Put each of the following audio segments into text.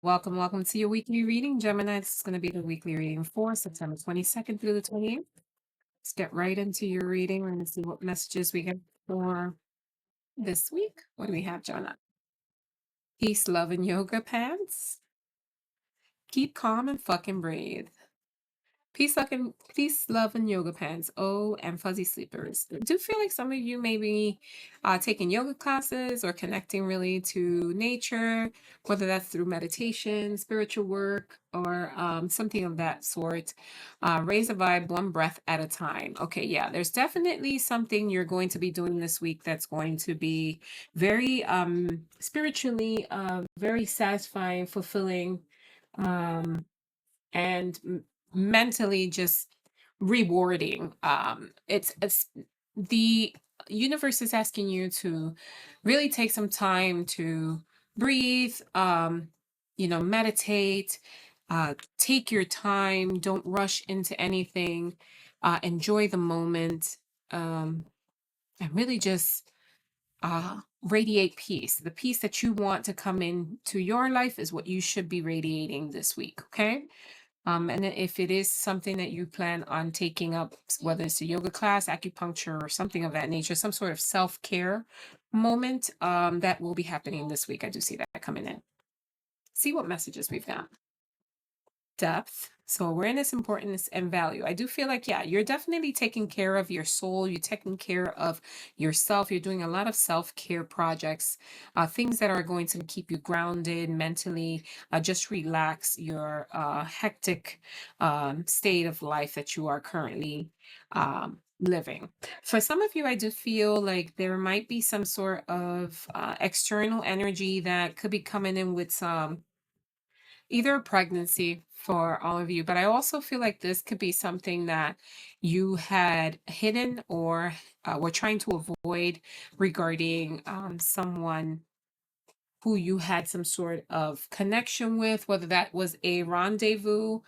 Welcome to your weekly reading, Gemini. This is going to be the weekly reading for September 22nd through the 28th. Let's get right into your reading. We're going to see what messages we get for this week. What do we have, Jonah? Peace, love, and yoga pants. Keep calm and fucking breathe. Peace, love, and yoga pants. Oh, and fuzzy sleepers. I do feel like some of you may be taking yoga classes or connecting really to nature, whether that's through meditation, spiritual work, or something of that sort. Raise a vibe one breath at a time. Okay, yeah, there's definitely something you're going to be doing this week that's going to be very spiritually, very satisfying, fulfilling. And mentally just rewarding. It's the universe is asking you to really take some time to breathe, meditate, take your time, don't rush into anything, enjoy the moment, and really just radiate peace. The peace that you want to come into your life is what you should be radiating this week. Okay. And then if it is something that you plan on taking up, whether it's a yoga class, acupuncture, or something of that nature, some sort of self-care moment, that will be happening this week. I do see that coming in. See what messages we've got. Depth. So awareness, importance, and value. I do feel like, yeah, you're definitely taking care of your soul. You're taking care of yourself. You're doing a lot of self-care projects, things that are going to keep you grounded mentally, just relax your hectic state of life that you are currently living. For some of you, I do feel like there might be some sort of external energy that could be coming in with some either pregnancy for all of you, but I also feel like this could be something that you had hidden or were trying to avoid regarding someone who you had some sort of connection with, whether that was a rendezvous,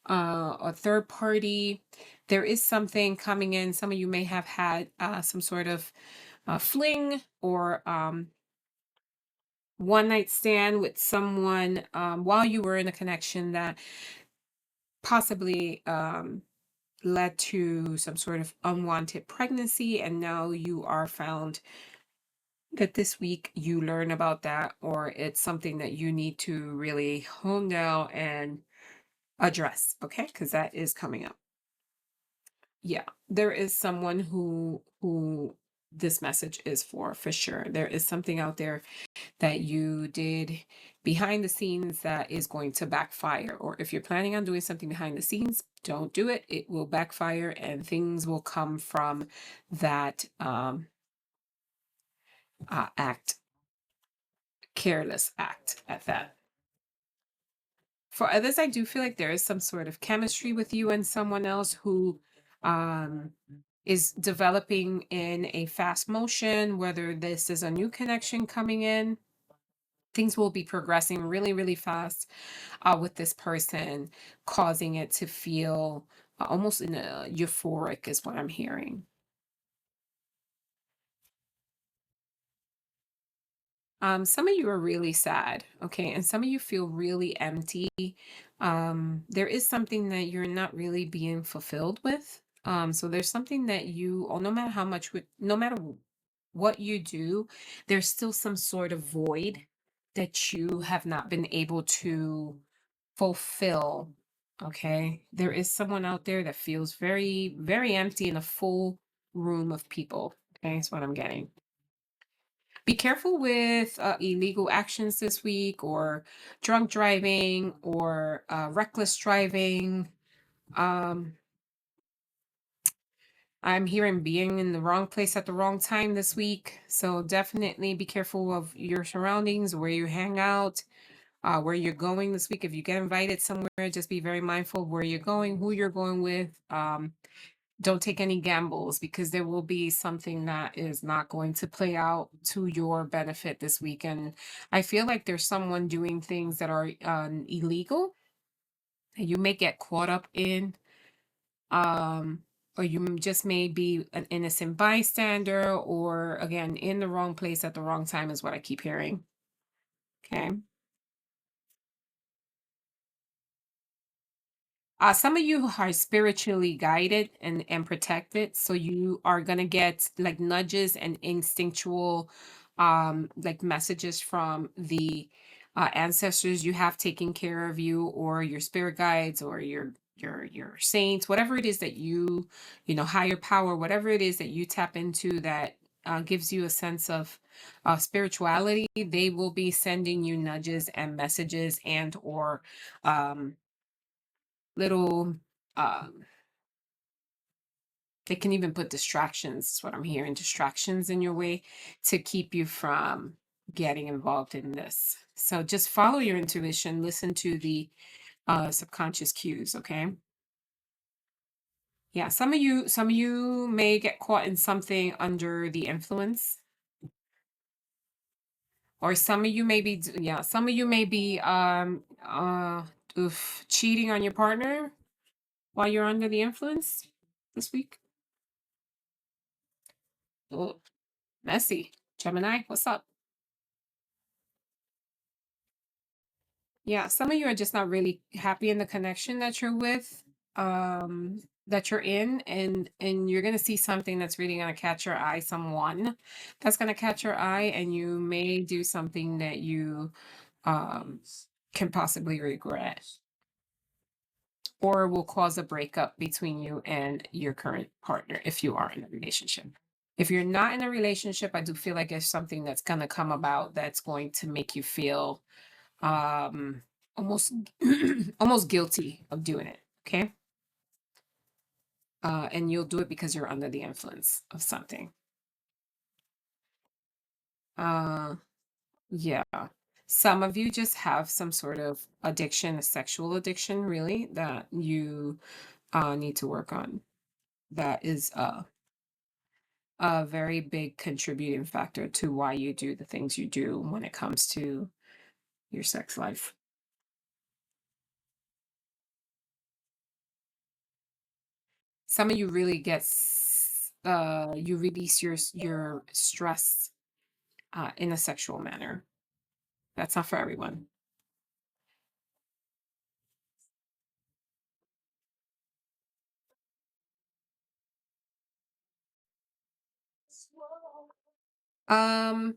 a third party. There is something coming in. Some of you may have had some sort of fling or one night stand with someone while you were in a connection that possibly led to some sort of unwanted pregnancy, and now you are found that this week you learn about that, or it's something that you need to really hone down and address. Okay, because that is coming up. Yeah, there is someone who this message is for sure. There is something out there that you did behind the scenes that is going to backfire. Or if you're planning on doing something behind the scenes, don't do it. It will backfire and things will come from that act, careless act at that. For others, I do feel like there is some sort of chemistry with you and someone else who um, is developing in a fast motion, whether this is a new connection coming in. Things will be progressing really, really fast with this person, causing it to feel almost in a euphoric, is what I'm hearing. Some of you are really sad, okay, and some of you feel really empty. There is something that you're not really being fulfilled with. So there's something that you, or no matter how much, no matter what you do, there's still some sort of void that you have not been able to fulfill. Okay. There is someone out there that feels very, very empty in a full room of people. Okay. That's what I'm getting. Be careful with illegal actions this week, or drunk driving, or reckless driving. Um, I'm hearing being in the wrong place at the wrong time this week. So definitely be careful of your surroundings, where you hang out, where you're going this week. If you get invited somewhere, just be very mindful of where you're going, who you're going with. Don't take any gambles, because there will be something that is not going to play out to your benefit this weekend. I feel like there's someone doing things that are illegal that you may get caught up in. Um, or you just may be an innocent bystander, or again, in the wrong place at the wrong time, is what I keep hearing. Okay. Some of you are spiritually guided and protected, so you are gonna get like nudges and instinctual, like messages from the ancestors you have taking care of you, or your spirit guides, or your saints, whatever it is that you know, higher power, whatever it is that you tap into that gives you a sense of spirituality. They will be sending you nudges and messages and or little um they can even put distractions, is what I'm hearing, distractions in your way to keep you from getting involved in this. So just follow your intuition, listen to the subconscious cues, okay? Yeah, some of you may get caught in something under the influence, or some of you may be yeah, some of you may be cheating on your partner while you're under the influence this week. Oh, messy. Gemini, what's up? Yeah, some of you are just not really happy in the connection that you're with, that you're in, and you're gonna see something that's really gonna catch your eye, someone that's gonna catch your eye, and you may do something that you um can possibly regret, or will cause a breakup between you and your current partner if you are in a relationship. If you're not in a relationship, I do feel like there's something that's gonna come about that's going to make you feel um almost almost guilty of doing it, okay? And you'll do it because you're under the influence of something. uh yeah, some of you just have some sort of addiction, a sexual addiction, really, that you need to work on. That is a very big contributing factor to why you do the things you do when it comes to your sex life. Some of you really get you release your stress in a sexual manner. That's not for everyone. Um,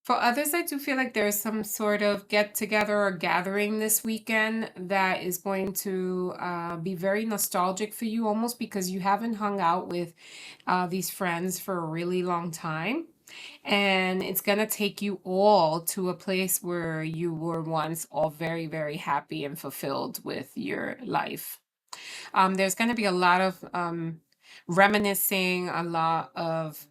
for others, I do feel like there's some sort of get together or gathering this weekend that is going to be very nostalgic for you, almost because you haven't hung out with these friends for a really long time. And it's going to take you all to a place where you were once all very, very happy and fulfilled with your life. There's going to be a lot of reminiscing, a lot of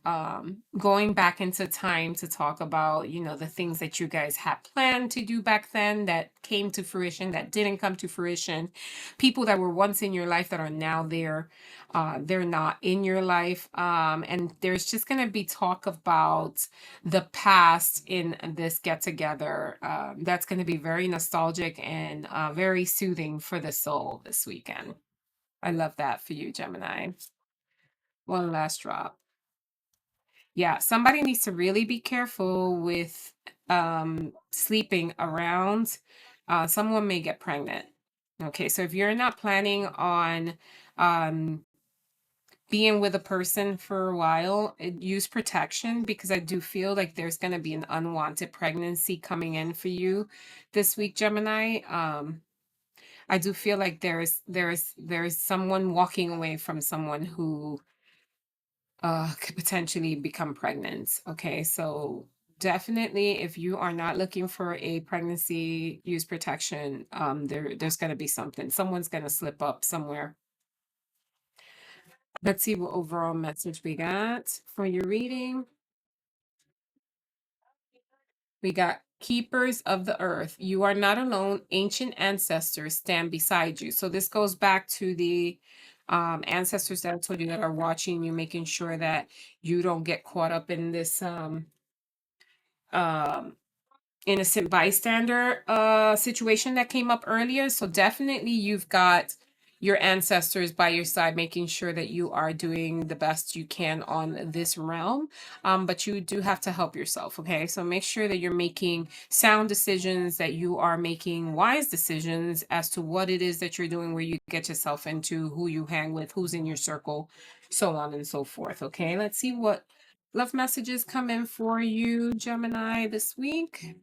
going back into time to talk about, you know, the things that you guys had planned to do back then that came to fruition, that didn't come to fruition, people that were once in your life that are now there. They're not in your life. And there's just going to be talk about the past in this get together. That's going to be very nostalgic and very soothing for the soul this weekend. I love that for you, Gemini. One last drop. Yeah, somebody needs to really be careful with sleeping around. Someone may get pregnant. Okay, so if you're not planning on um being with a person for a while, use protection, because I do feel like there's going to be an unwanted pregnancy coming in for you this week, Gemini. I do feel like there's someone walking away from someone who could potentially become pregnant. Okay, so definitely, if you are not looking for a pregnancy, use protection. There's going to be something. Someone's going to slip up somewhere. Let's see what overall message we got for your reading. We got keepers of the earth. You are not alone. Ancient ancestors stand beside you. So this goes back to the ancestors that I told you that are watching you, making sure that you don't get caught up in this um innocent bystander situation that came up earlier. So definitely your ancestors by your side, making sure that you are doing the best you can on this realm. But you do have to help yourself, okay? So make sure that you're making sound decisions, that you are making wise decisions as to what it is that you're doing, where you get yourself into, who you hang with, who's in your circle, so on and so forth, okay? Let's see what love messages come in for you, Gemini, this week.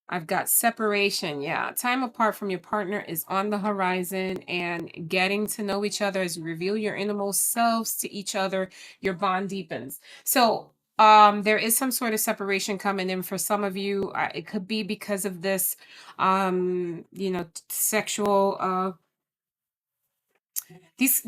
I've got separation. Yeah. Time apart from your partner is on the horizon, and getting to know each other as you reveal your innermost selves to each other, your bond deepens. So, there is some sort of separation coming in for some of you. It could be because of this, sexual, this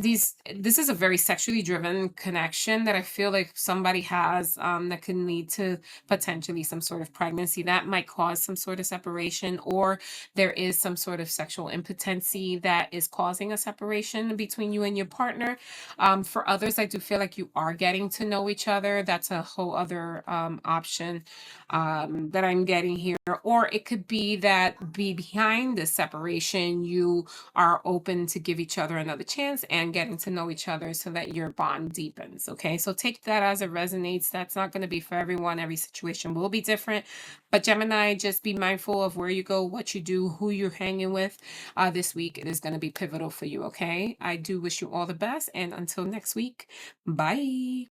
is a very sexually driven connection that I feel like somebody has, that can lead to potentially some sort of pregnancy that might cause some sort of separation, or there is some sort of sexual impotency that is causing a separation between you and your partner. For others, I do feel like you are getting to know each other. That's a whole other option that I'm getting here. Or it could be that behind this separation, you are open to give each other another chance and getting to know each other so that your bond deepens. Okay, so take that as it resonates. That's not going to be for everyone. Every situation will be different. But Gemini, just be mindful of where you go, what you do, who you're hanging with. This week, it is going to be pivotal for you. Okay, I do wish you all the best. And until next week, bye.